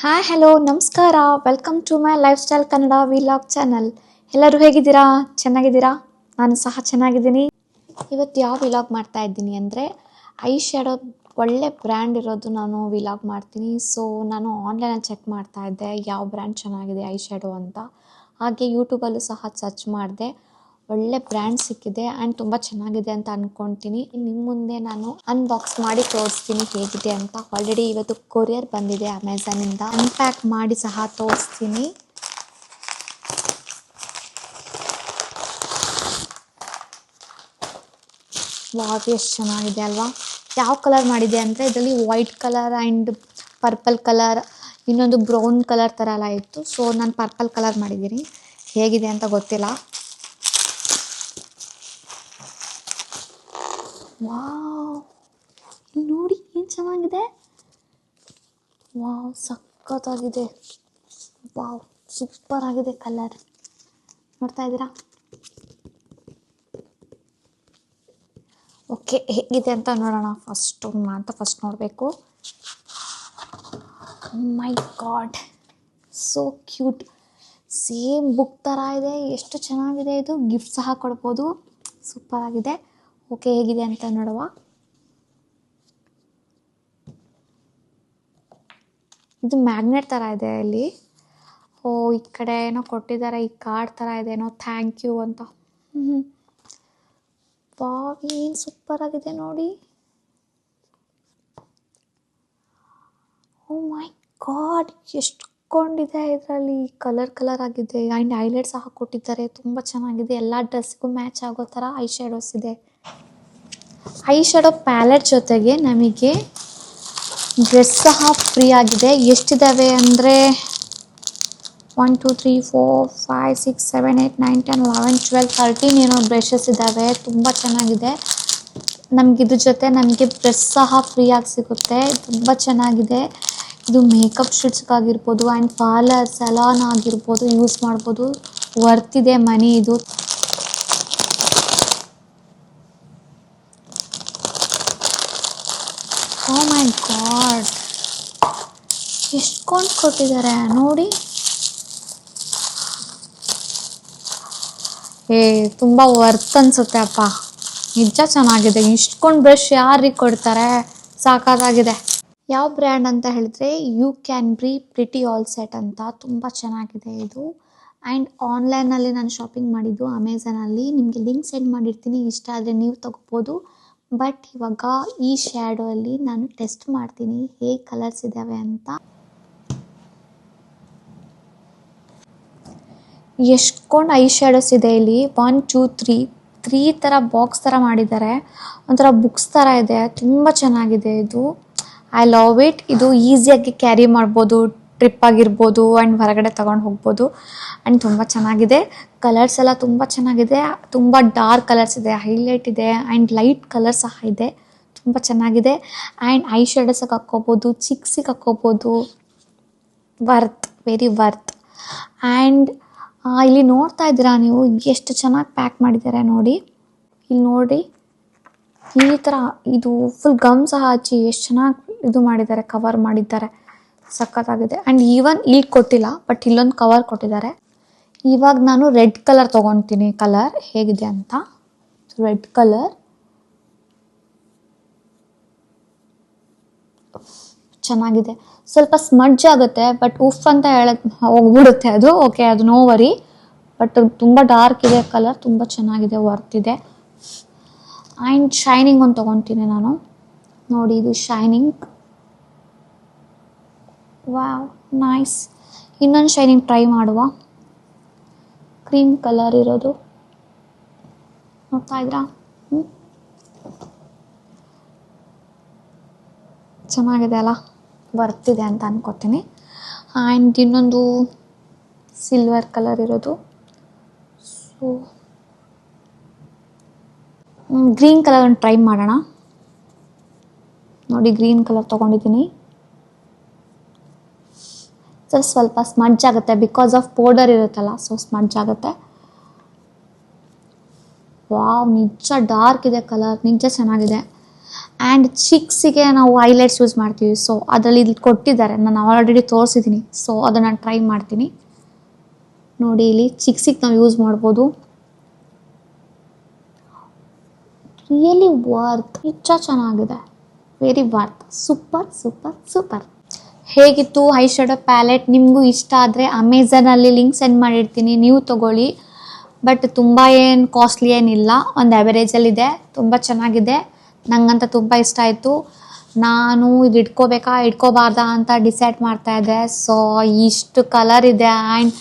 Hi hello ನಮಸ್ಕಾರ. Welcome to my lifestyle Kannada vlog channel. ಎಲ್ಲರೂ ಹೇಗಿದ್ದೀರಾ? ಚೆನ್ನಾಗಿದ್ದೀರಾ? ನಾನು ಸಹ ಚೆನ್ನಾಗಿದ್ದೀನಿ. ಇವತ್ತು ಯಾವ ವಿಲಾಗ್ ಮಾಡ್ತಾ ಇದ್ದೀನಿ ಅಂದರೆ ಐ ಶ್ಯಾಡೋ ಒಳ್ಳೆ ಬ್ರ್ಯಾಂಡ್ ಇರೋದು ನಾನು ವಿಲಾಗ್ ಮಾಡ್ತೀನಿ. ಸೊ ನಾನು ಆನ್ಲೈನಲ್ಲಿ ಚೆಕ್ ಮಾಡ್ತಾ ಇದ್ದೆ ಯಾವ ಬ್ರ್ಯಾಂಡ್ ಚೆನ್ನಾಗಿದೆ ಐ ಶ್ಯಾಡೋ ಅಂತ. ಹಾಗೆ ಯೂಟ್ಯೂಬಲ್ಲೂ ಸಹ ಸರ್ಚ್ ಮಾಡಿದೆ. ಒಳ್ಳೆ ಬ್ರ್ಯಾಂಡ್ ಸಿಕ್ಕಿದೆ ಆ್ಯಂಡ್ ತುಂಬ ಚೆನ್ನಾಗಿದೆ ಅಂತ ಅಂದ್ಕೊಳ್ತೀನಿ. ನಿಮ್ಮ ಮುಂದೆ ನಾನು ಅನ್ಬಾಕ್ಸ್ ಮಾಡಿ ತೋರಿಸ್ತೀನಿ ಹೇಗಿದೆ ಅಂತ. ಆಲ್ರೆಡಿ ಇವತ್ತು ಕೊರಿಯರ್ ಬಂದಿದೆ ಅಮೆಝಾನಿಂದ. ಅನ್ಪ್ಯಾಕ್ ಮಾಡಿ ಸಹ ತೋರಿಸ್ತೀನಿ. ವಾವ್, ಎಷ್ಟು ಚೆನ್ನಾಗಿದೆ ಅಲ್ವಾ? ಯಾವ ಕಲರ್ ಮಾಡಿದೆ ಅಂದರೆ ಇದರಲ್ಲಿ white colour and purple colour, ಇನ್ನೊಂದು ಬ್ರೌನ್ ಕಲರ್ ಥರ ಎಲ್ಲ ಇತ್ತು. ಸೊ ನಾನು ಪರ್ಪಲ್ ಕಲರ್ ಮಾಡಿದ್ದೀನಿ. ಹೇಗಿದೆ ಅಂತ ಗೊತ್ತಿಲ್ಲ. ವಾವ್, ಇಲ್ಲಿ ನೋಡಿ ಏನು ಚೆನ್ನಾಗಿದೆ. ವಾವ್, ಸಖತ್ತಾಗಿದೆ. ವಾವ್, ಸೂಪರ್ ಆಗಿದೆ ಕಲರ್. ನೋಡ್ತಾ ಇದ್ದೀರಾ? ಓಕೆ, ಹೇಗಿದೆ ಅಂತ ನೋಡೋಣ. ಫಸ್ಟ್ ನೋಡಬೇಕು. My god, so cute. Same book ಥರ ಇದೆ. ಎಷ್ಟು ಚೆನ್ನಾಗಿದೆ ಇದು. ಗಿಫ್ಟ್ ಸಹ ಕೊಡ್ಬೋದು. ಸೂಪರ್ ಆಗಿದೆ. ಓಕೆ, ಹೇಗಿದೆ ಅಂತ ನೋಡುವ. ಇದು ಮ್ಯಾಗ್ನೆಟ್ ಥರ ಇದೆ ಇಲ್ಲಿ. ಈ ಕಡೆ ಏನೋ ಕೊಟ್ಟಿದ್ದಾರೆ. ಈ ಕಾರ್ಡ್ ಥರ ಇದೆ ಏನೋ, ಥ್ಯಾಂಕ್ ಯು ಅಂತ. ವಾವ್, ಏನು ಸೂಪರ್ ಆಗಿದೆ ನೋಡಿ. ಓ ಮೈ ಗಾಡ್, ಎಷ್ಟೊಂದಿದೆ ಇದರಲ್ಲಿ. ಕಲರ್ ಆಗಿದೆ ಆ್ಯಂಡ್ ಹೈಲೈಟ್ ಸಹ ಕೊಟ್ಟಿದ್ದಾರೆ. ತುಂಬ ಚೆನ್ನಾಗಿದೆ. ಎಲ್ಲ ಡ್ರೆಸ್ಗೂ ಮ್ಯಾಚ್ ಆಗೋ ಥರ ಐ ಶ್ಯಾಡೋಸ್ ಇದೆ. ಐ ಶ್ಯಾಡೋ ಪ್ಯಾಲೆಟ್ ಜೊತೆಗೆ ನಮಗೆ ಡ್ರೆಸ್ ಸಹ ಫ್ರೀ ಆಗಿದೆ. ಎಷ್ಟಿದ್ದಾವೆ ಅಂದರೆ 1 2 3 4 5 6 7 8 9 10 11 12 13 ಏನೋ ಬ್ರಷಸ್ ಇದ್ದಾವೆ. ತುಂಬ ಚೆನ್ನಾಗಿದೆ. ನಮಗಿದ್ರ ಜೊತೆ ನಮಗೆ ಡ್ರೆಸ್ ಸಹ ಫ್ರೀಯಾಗಿ ಸಿಗುತ್ತೆ. ತುಂಬ ಚೆನ್ನಾಗಿದೆ. ಇದು ಮೇಕಪ್ ಶೀಟ್ಸ್ಗಾಗಿರ್ಬೋದು ಆ್ಯಂಡ್ ಪಾರ್ಲರ್ ಸಲಾನ್ ಆಗಿರ್ಬೋದು ಯೂಸ್ ಮಾಡ್ಬೋದು. ವರ್ತಿದೆ ಮನಿ ಇದು. ಓ ಮೈ ಗಾಡ್, ಎಷ್ಟೊಂದು ಕೊಟ್ಟಿದ್ದಾರೆ ನೋಡಿ. ತುಂಬ ವರ್ತ್ ಅನಿಸುತ್ತೆ ಅಪ್ಪ. ನಿಜ ಚೆನ್ನಾಗಿದೆ. ಇಷ್ಟೊಂದು ಬ್ರಷ್ ಯಾರಿಗೆ ಕೊಡ್ತಾರೆ? ಸಾಕಾಗಿದೆ. ಯಾವ ಬ್ರ್ಯಾಂಡ್ ಅಂತ ಹೇಳಿದ್ರೆ you can be pretty all set ಅಂತ. ತುಂಬ ಚೆನ್ನಾಗಿದೆ ಇದು. ಆ್ಯಂಡ್ ಆನ್ಲೈನಲ್ಲಿ ನಾನು ಶಾಪಿಂಗ್ ಮಾಡಿದ್ದು ಅಮೆಝಾನಲ್ಲಿ. ನಿಮಗೆ ಲಿಂಕ್ ಸೆಂಡ್ ಮಾಡಿರ್ತೀನಿ. ಇಷ್ಟ ಆದರೆ ನೀವು ತಗೋಬೋದು. ಬಟ್ ಇವಾಗ ಈ ಶ್ಯಾಡೋ ಅಲ್ಲಿ ನಾನು ಟೆಸ್ಟ್ ಮಾಡ್ತೀನಿ ಹೇಗೆ ಕಲರ್ಸ್ ಇದ್ದಾವೆ ಅಂತ. ಎಷ್ಟೊಂದು ಐ ಶ್ಯಾಡೋಸ್ ಇದೆ ಇಲ್ಲಿ. 1 2 3 ಥರ ಬಾಕ್ಸ್ ಥರ ಮಾಡಿದ್ದಾರೆ. ಒಂಥರ ಬುಕ್ಸ್ ಥರ ಇದೆ. ತುಂಬ ಚೆನ್ನಾಗಿದೆ ಇದು. I love it. ಇದು ಈಸಿಯಾಗಿ ಕ್ಯಾರಿ ಮಾಡ್ಬೋದು. ಟ್ರಿಪ್ ಆಗಿರ್ಬೋದು ಆ್ಯಂಡ್ ಹೊರಗಡೆ ತೊಗೊಂಡು ಹೋಗ್ಬೋದು. ಆ್ಯಂಡ್ ತುಂಬ ಚೆನ್ನಾಗಿದೆ. ಕಲರ್ಸ್ ಎಲ್ಲ ತುಂಬ ಚೆನ್ನಾಗಿದೆ. ತುಂಬ ಡಾರ್ಕ್ ಕಲರ್ಸ್ ಇದೆ, ಹೈಲೈಟ್ ಇದೆ ಆ್ಯಂಡ್ ಲೈಟ್ ಕಲರ್ ಸಹ ಇದೆ. ತುಂಬ ಚೆನ್ನಾಗಿದೆ. ಆ್ಯಂಡ್ ಐ ಶ್ಯಾಡೋಸಿಗೆ ಹಾಕ್ಕೋಬೋದು, ಚಿಕ್ಸಿಗೆ ಹಾಕ್ಕೋಬೋದು. Worth, very worth. ಆ್ಯಂಡ್ ಇಲ್ಲಿ ನೋಡ್ತಾ ಇದ್ದೀರಾ ನೀವು ಎಷ್ಟು ಚೆನ್ನಾಗಿ ಪ್ಯಾಕ್ ಮಾಡಿದ್ದಾರೆ ನೋಡಿ. ಇಲ್ಲಿ ನೋಡಿ, ಈ ಥರ ಇದು ಫುಲ್ ಗಮ್ ಸಹ ಹಚ್ಚಿ ಎಷ್ಟು ಚೆನ್ನಾಗಿ ಇದು ಮಾಡಿದ್ದಾರೆ, ಕವರ್ ಮಾಡಿದ್ದಾರೆ. ಸಖತ್ತಾಗಿದೆ. ಆ್ಯಂಡ್ ಈವನ್ ಇಲ್ಲಿ ಕೊಟ್ಟಿಲ್ಲ, ಬಟ್ ಇಲ್ಲೊಂದು ಕವರ್ ಕೊಟ್ಟಿದ್ದಾರೆ. ಇವಾಗ ನಾನು ರೆಡ್ ಕಲರ್ ತೊಗೊತೀನಿ. ಕಲರ್ ಹೇಗಿದೆ ಅಂತ. ರೆಡ್ ಕಲರ್ ಚೆನ್ನಾಗಿದೆ. ಸ್ವಲ್ಪ ಸ್ಮಡ್ಜ್ ಆಗುತ್ತೆ, ಬಟ್ ಉಫ್ ಅಂತ ಹೇಳೋದು ಹೋಗ್ಬಿಡುತ್ತೆ ಅದು. ಓಕೆ, ಅದು ನೋ ವರಿ. ಬಟ್ ತುಂಬ ಡಾರ್ಕ್ ಇದೆ ಕಲರ್. ತುಂಬ ಚೆನ್ನಾಗಿದೆ, ವರ್ತ್ ಇದೆ. ಆ್ಯಂಡ್ ಶೈನಿಂಗ್ ಒಂದು ತೊಗೊತೀನಿ ನಾನು. ನೋಡಿ, ಇದು ಶೈನಿಂಗ್. Wow, nice. ಇನ್ನೊಂದು ಶೈನಿಂಗ್ ಟ್ರೈ ಮಾಡುವ. ಕ್ರೀಮ್ ಕಲರ್ ಇರೋದು ನೋಡ್ತಾ ಇದ್ರಾ? ಚೆನ್ನಾಗಿದೆ ಅಲ್ಲ? ಬರ್ತಿದೆ ಅಂತ ಅನ್ಕೋತೀನಿ. ಆ್ಯಂಡ್ ಇನ್ನೊಂದು ಸಿಲ್ವರ್ ಕಲರ್ ಇರೋದು. ಸೊ ಗ್ರೀನ್ ಕಲರ್ ಒಂದು ಟ್ರೈ ಮಾಡೋಣ. ನೋಡಿ, ಗ್ರೀನ್ ಕಲರ್ ತೊಗೊಂಡಿದ್ದೀನಿ. ಸ್ವಲ್ಪ ಸ್ಮಡ್ಜ್ ಆಗುತ್ತೆ ಬಿಕಾಸ್ ಆಫ್ ಪೌಡರ್ ಇರುತ್ತಲ್ಲ, ಸೊ ಸ್ಮಡ್ಜ್ ಆಗುತ್ತೆ. ವಾವ್, ನಿಜ ಡಾರ್ಕ್ ಇದೆ ಕಲರ್. ನಿಜ ಚೆನ್ನಾಗಿದೆ. ಆ್ಯಂಡ್ ಚಿಕ್ಸಿಗೆ ನಾವು ಹೈಲೈಟ್ಸ್ ಯೂಸ್ ಮಾಡ್ತೀವಿ. ಸೊ ಅದರಲ್ಲಿ ಇಲ್ಲಿ ಕೊಟ್ಟಿದ್ದಾರೆ, ನಾನು ಆಲ್ರೆಡಿ ತೋರಿಸಿದ್ದೀನಿ. ಸೊ ಅದನ್ನು ನಾನು ಟ್ರೈ ಮಾಡ್ತೀನಿ. ನೋಡಿ ಇಲ್ಲಿ ಚಿಕ್ಸಿಗೆ ನಾವು ಯೂಸ್ ಮಾಡ್ಬೋದು. ರಿಯಲಿ ವರ್ತ್, ನಿಜ ಚೆನ್ನಾಗಿದೆ, very worth, super super super. ಹೇಗಿತ್ತು ಐ ಶ್ಯಾಡೋ ಪ್ಯಾಲೆಟ್? ನಿಮಗೂ ಇಷ್ಟ ಆದರೆ ಅಮೆಝಾನಲ್ಲಿ ಲಿಂಕ್ ಸೆಂಡ್ ಮಾಡಿರ್ತೀನಿ, ನೀವು ತೊಗೊಳ್ಳಿ. ಬಟ್ ತುಂಬ ಏನು ಕಾಸ್ಟ್ಲಿ ಏನಿಲ್ಲ, ಒಂದು ಆ್ಯಾವರೇಜಲ್ಲಿದೆ, ತುಂಬ ಚೆನ್ನಾಗಿದೆ. ನಂಗಂತ ತುಂಬ ಇಷ್ಟ ಆಯಿತು. ನಾನು ಇದು ಇಟ್ಕೋಬೇಕಾ ಇಟ್ಕೋಬಾರ್ದಾ ಅಂತ ಡಿಸೈಡ್ ಮಾಡ್ತಾಯಿದ್ದೆ. ಸೊ ಇಷ್ಟು ಕಲರ್ ಇದೆ ಆ್ಯಂಡ್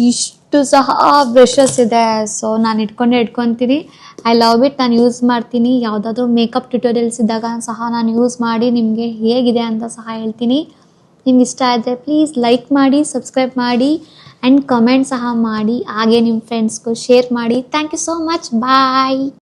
ಇಷ್ಟು ಸಹ ಬ್ರಷಸ್ ಇದೆ. ಸೊ ನಾನು ಇಟ್ಕೊತೀನಿ. I love it. ನಾನು ಯೂಸ್ ಮಾಡ್ತೀನಿ. ಯಾವುದಾದ್ರೂ ಮೇಕಪ್ ಟ್ಯುಟೋರಿಯಲ್ಸ್ ಇದ್ದಾಗ ಸಹ ನಾನು ಯೂಸ್ ಮಾಡಿ ನಿಮಗೆ ಹೇಗಿದೆ ಅಂತ ಸಹ ಹೇಳ್ತೀನಿ. ನಿಮ್ಗೆ ಇಷ್ಟ ಆದರೆ ಪ್ಲೀಸ್ ಲೈಕ್ ಮಾಡಿ, ಸಬ್ಸ್ಕ್ರೈಬ್ ಮಾಡಿ ಆ್ಯಂಡ್ ಕಮೆಂಟ್ ಸಹ ಮಾಡಿ. ಹಾಗೆ ನಿಮ್ಮ ಫ್ರೆಂಡ್ಸ್ಗೂ ಶೇರ್ ಮಾಡಿ. Thank you so much. Bye.